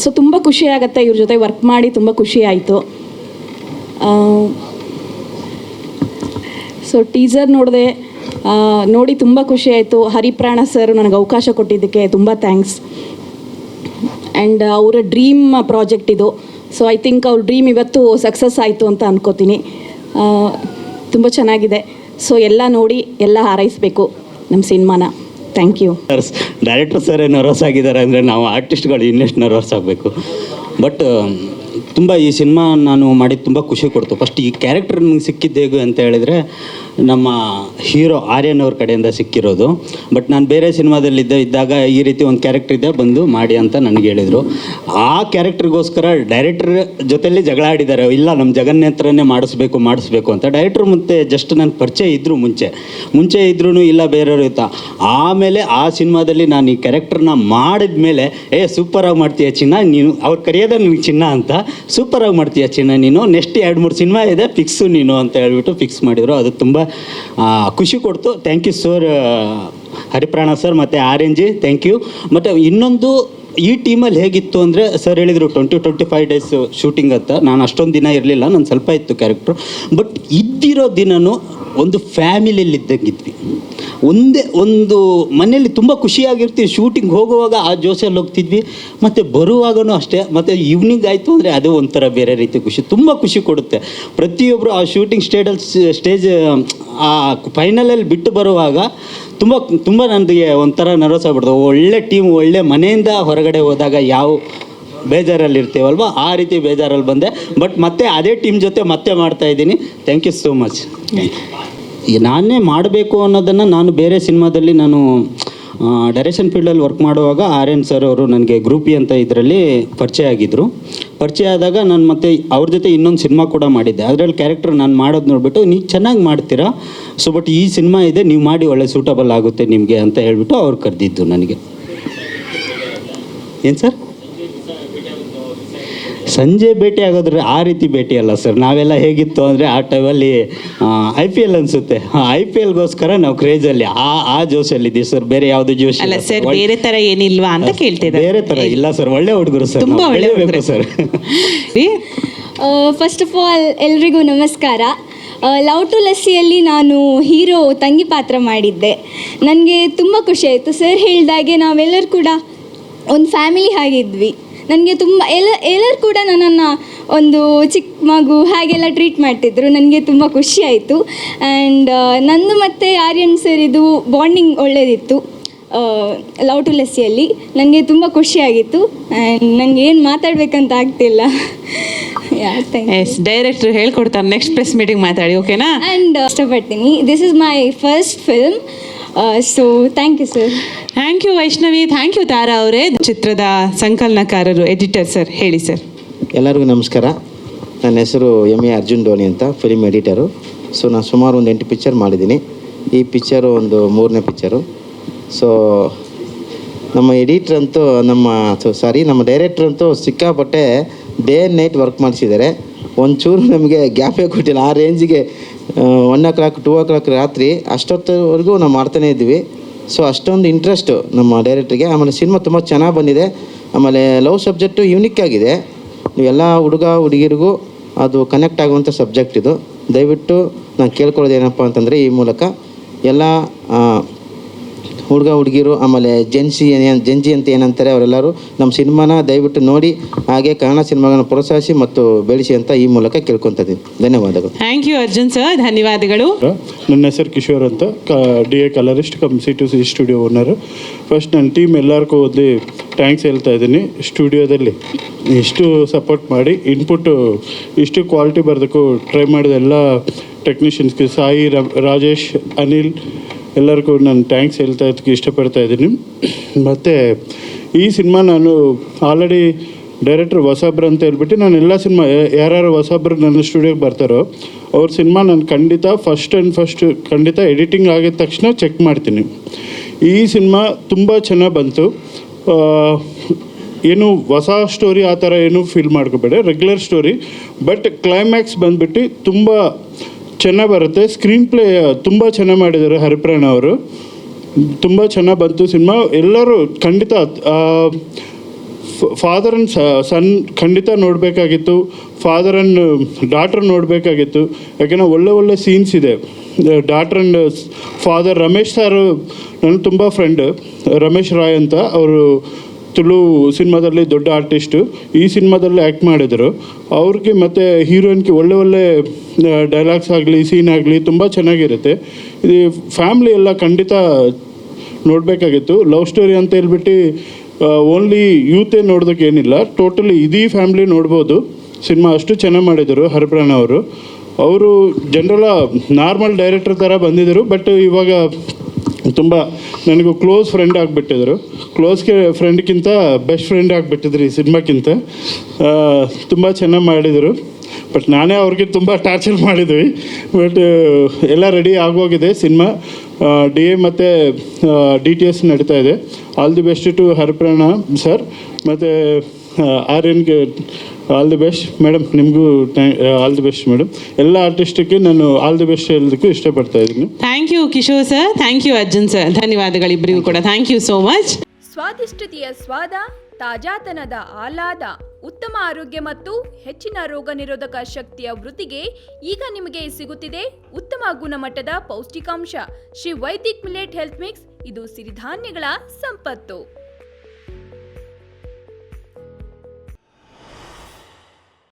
So ತುಂಬ ಖುಷಿ ಆಗುತ್ತೆ ಇವ್ರ ಜೊತೆ ವರ್ಕ್ ಮಾಡಿ, ತುಂಬ ಖುಷಿ ಆಯಿತು. ಸೊ ಟೀಸರ್ ನೋಡಿ ತುಂಬ ಖುಷಿ ಆಯಿತು. ಹರಿಪ್ರಾಣ ಸರ್ ನನಗೆ ಅವಕಾಶ ಕೊಟ್ಟಿದ್ದಕ್ಕೆ ತುಂಬ ಥ್ಯಾಂಕ್ಸ್. ಆ್ಯಂಡ್ ಅವರ ಡ್ರೀಮ್ ಪ್ರಾಜೆಕ್ಟ್ ಇದು. ಸೊ ಐ ಥಿಂಕ್ ಅವ್ರ ಡ್ರೀಮ್ ಇವತ್ತು ಸಕ್ಸಸ್ ಆಯಿತು ಅಂತ ಅನ್ಕೋತೀನಿ. ತುಂಬ ಚೆನ್ನಾಗಿದೆ. ಸೊ ಎಲ್ಲ ನೋಡಿ ಎಲ್ಲ ಹಾರೈಸಬೇಕು ನಮ್ಮ ಸಿನಿಮಾನ. Thank you. Director sir nervous ಆಗಿದ್ದಾರೆ ಅಂದರೆ ನಾವು ಆರ್ಟಿಸ್ಟ್ಗಳು ಇನ್ನೆಷ್ಟು ನರ್ವಸ್ ಆಗಬೇಕು. ಬಟ್ ತುಂಬ ಈ ಸಿನಿಮಾ ನಾನು ಮಾಡಿದ್ದು ತುಂಬ ಖುಷಿ ಕೊಡ್ತು. ಫಸ್ಟ್ ಈ ಕ್ಯಾರೆಕ್ಟರ್ ನನಗೆ ಸಿಕ್ಕಿದ್ದು ಹೇಗೆ ಅಂತ ಹೇಳಿದರೆ ನಮ್ಮ ಹೀರೋ ಆರ್ಯನ್ ಅವ್ರ ಕಡೆಯಿಂದ ಸಿಕ್ಕಿರೋದು. ಬಟ್ ನಾನು ಬೇರೆ ಸಿನಿಮಾದಲ್ಲಿದ್ದಾಗ ಈ ರೀತಿ ಒಂದು ಕ್ಯಾರೆಕ್ಟರ್ ಇದೆ ಬಂದು ಮಾಡಿ ಅಂತ ನನಗೆ ಹೇಳಿದರು. ಆ ಕ್ಯಾರೆಕ್ಟರ್ಗೋಸ್ಕರ ಡೈರೆಕ್ಟರ್ ಜೊತೆಯಲ್ಲಿ ಜಗಳ ಆಡಿದ್ದಾರೆ. ಇಲ್ಲ ನಮ್ಮ ಜಗನ್ನೇತ್ರನೇ ಮಾಡಿಸ್ಬೇಕು ಅಂತ. ಡೈರೆಕ್ಟ್ರು ಮತ್ತು ಜಸ್ಟ್ ನನ್ನ ಪರಿಚಯ ಇದ್ದರು ಮುಂಚೆ ಇದ್ರೂ ಇಲ್ಲ ಬೇರೆಯವರು ಇತ್ತ. ಆಮೇಲೆ ಆ ಸಿನಿಮಾದಲ್ಲಿ ನಾನು ಈ ಕ್ಯಾರೆಕ್ಟರ್ನ ಮಾಡಿದ ಮೇಲೆ ಸೂಪರಾಗಿ ಮಾಡ್ತೀಯ ಚಿನ್ನ ನೀನು, ಅವ್ರು ಕರೆಯೋದ ನನಗೆ ಚಿನ್ನ ಅಂತ, ಸೂಪರಾಗಿ ಮಾಡ್ತೀಯ ಚಿನ್ನ ನೀನು, ನೆಕ್ಸ್ಟ್ 2-3 ಸಿನಿಮಾ ಇದೆ ಫಿಕ್ಸು ನೀನು ಅಂತ ಹೇಳ್ಬಿಟ್ಟು ಫಿಕ್ಸ್ ಮಾಡಿದರು. ಅದು ತುಂಬ ಖುಷಿ ಕೊಡ್ತು. ಥ್ಯಾಂಕ್ ಯು ಸರ್, ಹರಿಪ್ರಾಣ ಸರ್ ಮತ್ತು ಆರ್ಯನ್ ಜಿ, ಥ್ಯಾಂಕ್ ಯು. ಮತ್ತು ಇನ್ನೊಂದು ಈ ಟೀಮಲ್ಲಿ ಹೇಗಿತ್ತು ಅಂದರೆ ಸರ್ ಹೇಳಿದರು 20-25 ಡೇಸ್ ಶೂಟಿಂಗ್ ಅಂತ. ನಾನು ಅಷ್ಟೊಂದು ದಿನ ಇರಲಿಲ್ಲ, ನಾನು ಸ್ವಲ್ಪ ಇತ್ತು ಕ್ಯಾರೆಕ್ಟ್ರು. ಬಟ್ ಇದ್ದಿರೋ ದಿನವೂ ಒಂದು ಫ್ಯಾಮಿಲಿಯಲ್ಲಿದ್ದಂಗಿದ್ವಿ. ಒಂದು ಮನೆಯಲ್ಲಿ ತುಂಬ ಖುಷಿಯಾಗಿರ್ತೀವಿ. ಶೂಟಿಂಗ್ ಹೋಗುವಾಗ ಆ ಜೋಶಲ್ಲಿ ಹೋಗ್ತಿದ್ವಿ, ಮತ್ತು ಬರುವಾಗೂ ಅಷ್ಟೇ. ಮತ್ತು ಈವ್ನಿಂಗ್ ಆಯಿತು ಅಂದರೆ ಅದು ಒಂಥರ ಬೇರೆ ರೀತಿ ಖುಷಿ, ತುಂಬ ಖುಷಿ ಕೊಡುತ್ತೆ. ಪ್ರತಿಯೊಬ್ಬರು ಆ ಶೂಟಿಂಗ್ ಸ್ಟೇಜ್ ಆ ಫೈನಲಲ್ಲಿ ಬಿಟ್ಟು ಬರುವಾಗ ತುಂಬ ನನಗೆ ಒಂಥರ ನರ್ವಸ್ ಆಗ್ಬಿಡ್ತು. ಒಳ್ಳೆ ಟೀಮ್, ಒಳ್ಳೆ ಮನೆಯಿಂದ ಹೊರಗಡೆ ಹೋದಾಗ ಯಾವ ಬೇಜಾರಲ್ಲಿರ್ತೀವಲ್ವ ಆ ರೀತಿ ಬೇಜಾರಲ್ಲಿ ಬಂದೆ. ಬಟ್ ಮತ್ತೆ ಅದೇ ಟೀಮ್ ಜೊತೆ ಮತ್ತೆ ಮಾಡ್ತಾಯಿದ್ದೀನಿ. Thank you so much. ನಾನೇ ಮಾಡಬೇಕು ಅನ್ನೋದನ್ನು ನಾನು ಬೇರೆ ಸಿನಿಮಾದಲ್ಲಿ ನಾನು ಡೈರೆಕ್ಷನ್ ಫೀಲ್ಡಲ್ಲಿ ವರ್ಕ್ ಮಾಡುವಾಗ ಆರ್ಯನ್ ಸರ್ ಅವರು ನನಗೆ ಗ್ರೂಪಿ ಅಂತ ಇದರಲ್ಲಿ ಪರಿಚಯ ಆದಾಗ ನಾನು ಮತ್ತೆ ಅವ್ರ ಜೊತೆ ಇನ್ನೊಂದು ಸಿನಿಮಾ ಕೂಡ ಮಾಡಿದ್ದೆ. ಅದರಲ್ಲಿ ಕ್ಯಾರೆಕ್ಟರ್ ನಾನು ಮಾಡೋದು ನೋಡಿಬಿಟ್ಟು ನೀವು ಚೆನ್ನಾಗಿ ಮಾಡ್ತೀರಾ, ಸೊ ಬಟ್ ಈ ಸಿನಿಮಾ ಇದೆ ನೀವು ಮಾಡಿ ಒಳ್ಳೆ ಸೂಟಬಲ್ ಆಗುತ್ತೆ ನಿಮಗೆ ಅಂತ ಹೇಳ್ಬಿಟ್ಟು ಅವ್ರು ಕರೆದಿದ್ದು ನನಗೆ. ಏನು ಸರ್ ಸಂಜೆ ಭೇಟಿ ಆಗೋದ್ರೆ ಆ ರೀತಿ ಭೇಟಿ ಅಲ್ಲ ಸರ್. ನಾವೆಲ್ಲ ಹೇಗಿತ್ತು ಅಂದರೆ ಆ ಟೈಮಲ್ಲಿ IPL ಅನಿಸುತ್ತೆ, IPLಗೋಸ್ಕರ ನಾವು ಕ್ರೇಜಲ್ಲಿ ಆ ಜೋಶಲ್ಲಿದ್ದೀವಿ ಸರ್. ಬೇರೆ ಯಾವುದು ಜೋಶ್ ಅಲ್ಲ ಸರ್, ಬೇರೆ ಥರ ಏನಿಲ್ವಾ ಅಂತ ಕೇಳ್ತಿದ್ದೆ. ಬೇರೆ ಥರ ಇಲ್ಲ ಸರ್, ಒಳ್ಳೆ ಹುಡುಗರು ಸರ್, ತುಂಬ ಒಳ್ಳೆ ಹುಡುಗರು ಸರ್. ಫಸ್ಟ್ ಆಫ್ ಆಲ್ ಎಲ್ರಿಗೂ ನಮಸ್ಕಾರ. ಲವ್ ಟು ಲಸ್ಸಿಯಲ್ಲಿ ನಾನು ಹೀರೋ ತಂಗಿ ಪಾತ್ರ ಮಾಡಿದ್ದೆ. ನನಗೆ ತುಂಬ ಖುಷಿ ಆಯಿತು. ಸರ್ ಹೇಳಿದಾಗೆ ನಾವೆಲ್ಲರೂ ಕೂಡ ಒಂದು ಫ್ಯಾಮಿಲಿ ಆಗಿದ್ವಿ. ನನಗೆ ತುಂಬ ಎಲ್ಲರೂ ಕೂಡ ನನ್ನನ್ನು ಒಂದು ಚಿಕ್ಕ ಮಗು ಹಾಗೆಲ್ಲ ಟ್ರೀಟ್ ಮಾಡ್ತಿದ್ರು. ನನಗೆ ತುಂಬ ಖುಷಿ ಆಯಿತು. ಆ್ಯಂಡ್ ನಂದು ಮತ್ತು ಆರ್ಯನ್ ಸರ್ ಇದು ಬಾಂಡಿಂಗ್ ಒಳ್ಳೆಯದಿತ್ತು ಲವ್ ಟು ಲಸ್ಸಿಯಲ್ಲಿ. ನನಗೆ ತುಂಬ ಖುಷಿಯಾಗಿತ್ತು. ಆ್ಯಂಡ್ ನನಗೆ ಏನು ಮಾತಾಡಬೇಕಂತ ಆಗ್ತಿಲ್ಲ. ಡೈರೆಕ್ಟ್ರು ಹೇಳ್ಕೊಡ್ತಾರೆ, ನೆಕ್ಸ್ಟ್ ಪ್ರೆಸ್ ಮೀಟಿಂಗ್ ಮಾತಾಡಿ, ಓಕೆನಾ? ಆ್ಯಂಡ್ ಇಷ್ಟಪಡ್ತೀನಿ. This is my first film. So thank you sir. Thank you Vaishnavi, thank you Tara ಅವರೇ. ಚಿತ್ರದ ಸಂಕಲನಕಾರರು, ಎಡಿಟರ್ ಸರ್, ಹೇಳಿ ಸರ್. ಎಲ್ಲರಿಗೂ ನಮಸ್ಕಾರ. ನನ್ನ ಹೆಸರು MA ಅರ್ಜುನ್ ಡೋನಿ ಅಂತ, ಫಿಲ್ಮ್ ಎಡಿಟರು. ಸೊ ನಾನು ಸುಮಾರು ಒಂದು 8 ಪಿಕ್ಚರ್ ಮಾಡಿದ್ದೀನಿ. ಈ ಪಿಕ್ಚರು ಒಂದು 3ನೇ ಪಿಕ್ಚರು. ಸೊ ನಮ್ಮ ಎಡಿಟ್ರ್ ಅಂತೂ ನಮ್ಮ ಡೈರೆಕ್ಟ್ರ್ ಅಂತೂ ಸಿಕ್ಕಾಪಟ್ಟೆ ಡೇ ಆ್ಯಂಡ್ ನೈಟ್ ವರ್ಕ್ ಮಾಡಿಸಿದ್ದಾರೆ. ಒಂಚೂರು ನಮಗೆ ಗ್ಯಾಪೇ ಕೊಟ್ಟಿಲ್ಲ. ಆ ರೇಂಜಿಗೆ 1 o'clock 2 o'clock ರಾತ್ರಿ ಅಷ್ಟೊತ್ತವರೆಗೂ ನಾವು ಮಾಡ್ತಾನೇ ಇದ್ವಿ. ಸೊ ಅಷ್ಟೊಂದು ಇಂಟ್ರೆಸ್ಟು ನಮ್ಮ ಡೈರೆಕ್ಟ್ರಿಗೆ. ಆಮೇಲೆ ಸಿನಿಮಾ ತುಂಬ ಚೆನ್ನಾಗಿ ಬಂದಿದೆ. ಆಮೇಲೆ ಲವ್ ಸಬ್ಜೆಕ್ಟು ಯೂನಿಕ್ ಆಗಿದೆ. ನೀವೆಲ್ಲ ಹುಡುಗಿರಿಗೂ ಅದು ಕನೆಕ್ಟ್ ಆಗುವಂಥ ಸಬ್ಜೆಕ್ಟ್ ಇದು. ದಯವಿಟ್ಟು ನಾನು ಕೇಳ್ಕೊಳ್ಳೋದೇನಪ್ಪ ಅಂತಂದರೆ ಈ ಮೂಲಕ ಎಲ್ಲ ಹುಡುಗಿರು ಆಮೇಲೆ ಜೆನ್ಜಿ ಅಂತ ಏನಂತಾರೆ ಅವರೆಲ್ಲರೂ ನಮ್ಮ ಸಿನಿಮಾನ ದಯವಿಟ್ಟು ನೋಡಿ, ಹಾಗೆ ಕನ್ನಡ ಸಿನಿಮಾಗಳನ್ನು ಪ್ರೋತ್ಸಾಹಿಸಿ ಮತ್ತು ಬೆಳೆಸಿ ಅಂತ ಈ ಮೂಲಕ ಕೇಳ್ಕೊತಿದ್ದೀನಿ. ಧನ್ಯವಾದಗಳು. ಥ್ಯಾಂಕ್ ಯು ಅರ್ಜುನ್ ಸರ್, ಧನ್ಯವಾದಗಳು. ನನ್ನ ಹೆಸರು ಕಿಶೋರ್ ಅಂತ, DA colourist come C2C studio owner. First ನನ್ನ ಟೀಮ್ ಎಲ್ಲರಿಗೂ ಒಂದು ಥ್ಯಾಂಕ್ಸ್ ಹೇಳ್ತಾ ಇದ್ದೀನಿ. ಸ್ಟುಡಿಯೋದಲ್ಲಿ ಇಷ್ಟು ಸಪೋರ್ಟ್ ಮಾಡಿ ಇನ್ಪುಟ್ಟು ಇಷ್ಟು ಕ್ವಾಲಿಟಿ ಬರೋದಕ್ಕೂ ಟ್ರೈ ಮಾಡಿದ ಎಲ್ಲ ಟೆಕ್ನಿಷಿಯನ್ಸ್ಗೆ, ಸಾಯಿ, ರಾಜೇಶ್, ಅನಿಲ್ ಎಲ್ಲರಿಗೂ ನಾನು ಥ್ಯಾಂಕ್ಸ್ ಹೇಳ್ತಾ ಇದ್ದಕ್ಕೆ ಇಷ್ಟಪಡ್ತಾ ಇದ್ದೀನಿ. ಮತ್ತು ಈ ಸಿನಿಮಾ ನಾನು ಆಲ್ರೆಡಿ ಡೈರೆಕ್ಟರ್ ಹೊಸಬ್ರು ಅಂತ ಹೇಳ್ಬಿಟ್ಟು ನಾನು ಎಲ್ಲ ಸಿನಿಮಾ ಯಾರು ಹೊಸಬ್ರು ನನ್ನ ಸ್ಟುಡಿಯೋಗೆ ಬರ್ತಾರೋ ಅವ್ರ ಸಿನಿಮಾ ನಾನು ಖಂಡಿತ ಫಸ್ಟ್ ಖಂಡಿತ ಎಡಿಟಿಂಗ್ ಆಗಿದ ತಕ್ಷಣ ಚೆಕ್ ಮಾಡ್ತೀನಿ. ಈ ಸಿನಿಮಾ ತುಂಬ ಚೆನ್ನಾಗಿ ಬಂತು. ಏನು ಹೊಸ ಸ್ಟೋರಿ ಆ ಥರ ಏನು ಫೀಲ್ ಮಾಡ್ಕೋಬೇಡ, ರೆಗ್ಯುಲರ್ ಸ್ಟೋರಿ. ಬಟ್ ಕ್ಲೈಮ್ಯಾಕ್ಸ್ ಬಂದುಬಿಟ್ಟು ತುಂಬ ಚೆನ್ನಾಗಿ ಬರುತ್ತೆ. ಸ್ಕ್ರೀನ್ ಪ್ಲೇ ತುಂಬ ಚೆನ್ನಾಗಿ ಮಾಡಿದ್ದಾರೆ ಹರಿಪ್ರಾಣ ಅವರು. ತುಂಬ ಚೆನ್ನಾಗಿ ಬಂತು ಸಿನಿಮಾ. ಎಲ್ಲರೂ ಖಂಡಿತ ಫಾದರ್ ಆ್ಯಂಡ್ ಸನ್ ಖಂಡಿತ ನೋಡಬೇಕಾಗಿತ್ತು, ಫಾದರ್ ಆ್ಯಂಡ್ ಡಾಟರ್ ನೋಡಬೇಕಾಗಿತ್ತು. ಯಾಕೆಂದರೆ ಒಳ್ಳೆ ಸೀನ್ಸ್ ಇದೆ. Daughter and father Ramesh sir ನನ್ನ ತುಂಬ ಫ್ರೆಂಡ್, ರಮೇಶ್ ರಾಯ್ ಅಂತ, ಅವರು ತುಳು ಸಿನಿಮಾದಲ್ಲಿ ದೊಡ್ಡ ಆರ್ಟಿಸ್ಟು, ಈ ಸಿನಿಮಾದಲ್ಲಿ ಆ್ಯಕ್ಟ್ ಮಾಡಿದರು. ಅವ್ರಿಗೆ ಮತ್ತು ಹೀರೋಯಿನ್ಗೆ ಒಳ್ಳೆ ಡೈಲಾಗ್ಸ್ ಆಗಲಿ ಸೀನ್ ಆಗಲಿ ತುಂಬ ಚೆನ್ನಾಗಿರುತ್ತೆ. ಇದು ಫ್ಯಾಮ್ಲಿ ಎಲ್ಲ ಖಂಡಿತ ನೋಡಬೇಕಾಗಿತ್ತು. ಲವ್ ಸ್ಟೋರಿ ಅಂತ ಹೇಳ್ಬಿಟ್ಟು ಓನ್ಲಿ ಯೂತೇ ನೋಡೋದಕ್ಕೆ ಏನಿಲ್ಲ, ಟೋಟಲಿ ಇದೀ ಫ್ಯಾಮ್ಲಿ ನೋಡ್ಬೋದು. ಸಿನಿಮಾ ಅಷ್ಟು ಚೆನ್ನಾಗಿ ಮಾಡಿದರು ಹರಿಪ್ರಾಣ ಅವರು. ಅವರು ಜನರಲ್ಲ ನಾರ್ಮಲ್ ಡೈರೆಕ್ಟರ್ ಥರ ಬಂದಿದ್ದರು, ಬಟ್ ಇವಾಗ ತುಂಬ ನನಗೂ ಕ್ಲೋಸ್ ಫ್ರೆಂಡ್ ಆಗಿಬಿಟ್ಟಿದ್ರು. ಫ್ರೆಂಡ್ಗಿಂತ ಬೆಸ್ಟ್ ಫ್ರೆಂಡ್ ಆಗಿಬಿಟ್ಟಿದ್ರು ಈ ಸಿನಿಮಾಕ್ಕಿಂತ. ತುಂಬ ಚೆನ್ನಾಗಿ ಮಾಡಿದರು. ಬಟ್ ನಾನೇ ಅವ್ರಿಗೆ ತುಂಬ ಟಾರ್ಚರ್ ಮಾಡಿದ್ವಿ. ಬಟ್ ಎಲ್ಲ ರೆಡಿ ಆಗೋಗಿದೆ ಸಿನಿಮಾ. DA ಮತ್ತು DTS ನಡೀತಾ ಇದೆ. All the best to Haripran sir ಮತ್ತು ಆರ್ಯನ್ಗೆ ಆಲ್ ದಿ ಬೆಸ್ಟ್ ಮೇಡಮ್. ನಿಮಗೂ ಆಲ್ ದಿ ಬೆಸ್ಟ್ ಮೇಡಮ್. ಎಲ್ಲ ಆರ್ಟಿಸ್ಟಿಗೆ ನಾನು ಆಲ್ ದಿ ಬೆಸ್ಟ್ ಹೇಳೋದಕ್ಕೂ ಇಷ್ಟಪಡ್ತಾ ಇದ್ದೀನಿ. Thank you Kishore sir, thank you Arjun sir. ಧನ್ಯವಾದಗಳಿಬ್ಬರಿಗೂ ಕೂಡ. Thank you so much. ಸ್ವಾದಿಷ್ಟತೆಯ ಸ್ವಾದ, ತಾಜಾತನದ ಆಹ್ಲಾದ, ಉತ್ತಮ ಆರೋಗ್ಯ ಮತ್ತು ಹೆಚ್ಚಿನ ರೋಗ ನಿರೋಧಕ ಶಕ್ತಿಯ ವೃದ್ಧಿಗೆ ಈಗ ನಿಮಗೆ ಸಿಗುತ್ತಿದೆ ಉತ್ತಮ ಗುಣಮಟ್ಟದ ಪೌಷ್ಟಿಕಾಂಶ. Shri Vaidik millet health mix, ಇದು ಸಿರಿಧಾನ್ಯಗಳ ಸಂಪತ್ತು.